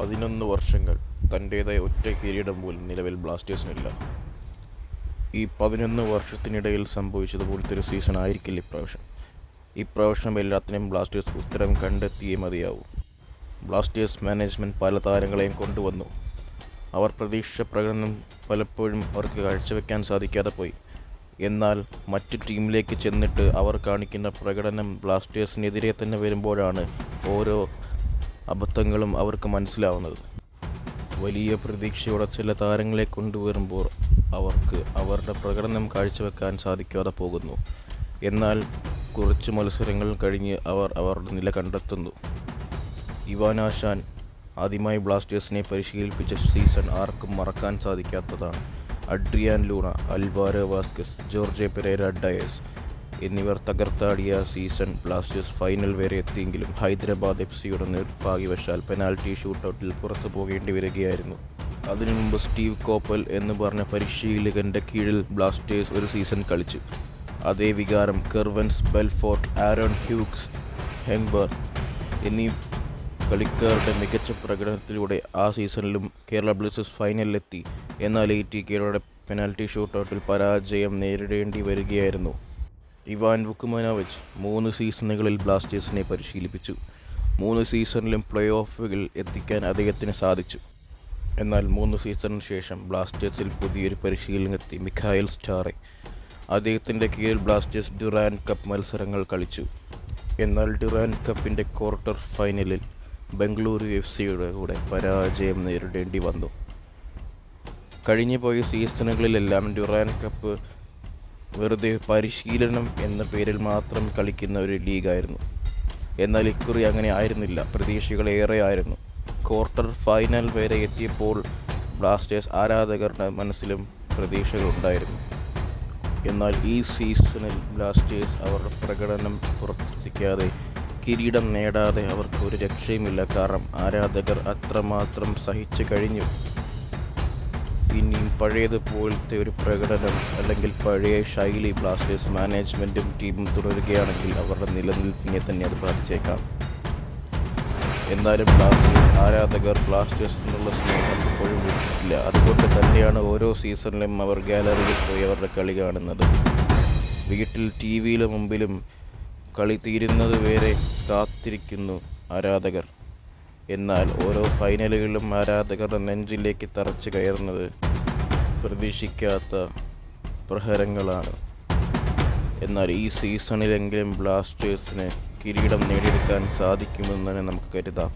11 വർഷങ്ങൾ തൻ്റേതായ ഒറ്റ കിരീടം പോലും നിലവിൽ ബ്ലാസ്റ്റേഴ്സിനില്ല. ഈ 11 വർഷത്തിനിടയിൽ സംഭവിച്ചതുപോലത്തെ ഒരു സീസൺ ആയിരിക്കില്ല ഇപ്രാവശ്യം. ഇപ്രാവശ്യം എല്ലാത്തിനും ബ്ലാസ്റ്റേഴ്സ് ഉത്തരം കണ്ടെത്തിയേ മതിയാവൂ. ബ്ലാസ്റ്റേഴ്സ് മാനേജ്മെൻറ്റ് പല താരങ്ങളെയും കൊണ്ടുവന്നു. അവർ പ്രതീക്ഷിച്ച പ്രകടനം പലപ്പോഴും അവർക്ക് കാഴ്ചവെക്കാൻ സാധിക്കാതെ പോയി. എന്നാൽ മറ്റ് ടീമിലേക്ക് ചെന്നിട്ട് അവർ കാണിക്കുന്ന പ്രകടനം ബ്ലാസ്റ്റേഴ്സിനെതിരെ തന്നെ വരുമ്പോഴാണ് ഓരോ അബദ്ധങ്ങളും അവർക്ക് മനസ്സിലാവുന്നത്. വലിയ പ്രതീക്ഷയോടെ ചില താരങ്ങളെ കൊണ്ടുവരുമ്പോൾ അവർക്ക് അവരുടെ പ്രകടനം കാഴ്ചവെക്കാൻ സാധിക്കാതെ പോകുന്നു. എന്നാൽ കുറച്ച് മത്സരങ്ങൾ കഴിഞ്ഞ് അവർ അവരുടെ നില കണ്ടെത്തുന്നു. ഇവാൻ ആശാൻ ആദ്യമായി ബ്ലാസ്റ്റേഴ്സിനെ പരിശീലിപ്പിച്ച സീസൺ ആർക്കും മറക്കാൻ സാധിക്കാത്തതാണ്. Adrian Luna, Alvaro Vazquez, ജോർജെ Pereira Diaz എന്നിവർ തകർത്താടിയ സീസൺ ബ്ലാസ്റ്റേഴ്സ് ഫൈനൽ വരെ എത്തിയെങ്കിലും ഹൈദരാബാദ് FC-യുടെ നിർഭാഗ്യവശാൽ പെനാൽറ്റി ഷൂട്ടൗട്ടിൽ പുറത്തു പോകേണ്ടി വരികയായിരുന്നു. അതിനു മുമ്പ് സ്റ്റീവ് കോപ്പൽ എന്ന് പറഞ്ഞ പരിശീലകൻ്റെ കീഴിൽ ബ്ലാസ്റ്റേഴ്സ് ഒരു സീസൺ കളിച്ചു. അതേ വികാരം കെർവൻസ് ബെൽഫോർട്ട്, ആരോൺ ഹ്യൂഗ്സ്, ഹെങ്ബർ എന്നീ കളിക്കാരുടെ മികച്ച പ്രകടനത്തിലൂടെ ആ സീസണിലും കേരള ബ്ലാസ്റ്റേഴ്സ് ഫൈനലിലെത്തി. എന്നാൽ ATKയുടെ പെനാൽറ്റി ഷൂട്ടൗട്ടിൽ പരാജയം നേരിടേണ്ടി വരികയായിരുന്നു. ഇവാൻ വുക്കുമനോവിച്ച് 3 സീസണുകളിൽ ബ്ലാസ്റ്റേഴ്സിനെ പരിശീലിപ്പിച്ചു. 3 സീസണിലും പ്ലേ ഓഫുകൾ എത്തിക്കാൻ അദ്ദേഹത്തിന് സാധിച്ചു. എന്നാൽ 3 സീസണിന് ശേഷം ബ്ലാസ്റ്റേഴ്സിൽ പുതിയൊരു പരിശീലകനെത്തി, മിഖായൽ സ്റ്റാറെ. അദ്ദേഹത്തിൻ്റെ കീഴിൽ ബ്ലാസ്റ്റേഴ്സ് ഡ്യൂറാൻഡ് കപ്പ് മത്സരങ്ങൾ കളിച്ചു. എന്നാൽ ഡ്യൂറാൻഡ് കപ്പിൻ്റെ ക്വാർട്ടർ ഫൈനലിൽ ബംഗളൂരു FC-യുടെ കൂടെ പരാജയം നേരിടേണ്ടി വന്നു. കഴിഞ്ഞു പോയ സീസണുകളിലെല്ലാം ഡ്യൂറാൻഡ് കപ്പ് വെറുതെ പരിശീലനം എന്ന പേരിൽ മാത്രം കളിക്കുന്ന ഒരു ലീഗായിരുന്നു. എന്നാൽ ഇക്കുറി അങ്ങനെ ആയിരുന്നില്ല. പ്രതീക്ഷകളേറെ ആയിരുന്നു. ക്വാർട്ടർ ഫൈനൽ വരെ എത്തിയപ്പോൾ ബ്ലാസ്റ്റേഴ്സ് ആരാധകരുടെ മനസ്സിലും പ്രതീക്ഷകളുണ്ടായിരുന്നു. എന്നാൽ ഈ സീസണിൽ ബ്ലാസ്റ്റേഴ്സ് അവരുടെ പ്രകടനം പുറത്തെത്തിക്കാതെ, കിരീടം നേടാതെ അവർക്ക് ഒരു രക്ഷയുമില്ല. കാരണം ആരാധകർ അത്രമാത്രം സഹിച്ചു കഴിഞ്ഞു. ഇനിയും പഴയതുപോലത്തെ ഒരു പ്രകടനം അല്ലെങ്കിൽ പഴയ ശൈലി ബ്ലാസ്റ്റേഴ്സ് മാനേജ്മെൻറ്റും ടീമും തുടരുകയാണെങ്കിൽ അവരുടെ നിലനിൽപ്പിനെ തന്നെ അത് ബാധിച്ചേക്കാം. എന്നാലും ആരാധകർ ബ്ലാസ്റ്റേഴ്സിനുള്ള സ്നേഹം ഇപ്പോഴും വിട്ടിട്ടില്ല. അതുകൊണ്ട് തന്നെയാണ് ഓരോ സീസണിലും അവർ ഗാലറിയിൽ പോയി അവരുടെ കളി കാണുന്നത്. വീട്ടിൽ TV-യിലും മുമ്പിലും കളി തീരുന്നത് വരെ കാത്തിരിക്കുന്നു ആരാധകർ. എന്നാൽ ഓരോ ഫൈനലുകളിലും ആരാധകരുടെ നെഞ്ചിലേക്ക് തറച്ചു കയറുന്നത് പ്രതീക്ഷിക്കാത്ത പ്രഹരങ്ങളാണ്. എന്നാൽ ഈ സീസണിലെങ്കിലും ബ്ലാസ്റ്റേഴ്സിന് കിരീടം നേടിയെടുക്കാൻ സാധിക്കുമെന്ന് തന്നെ നമുക്ക് കരുതാം.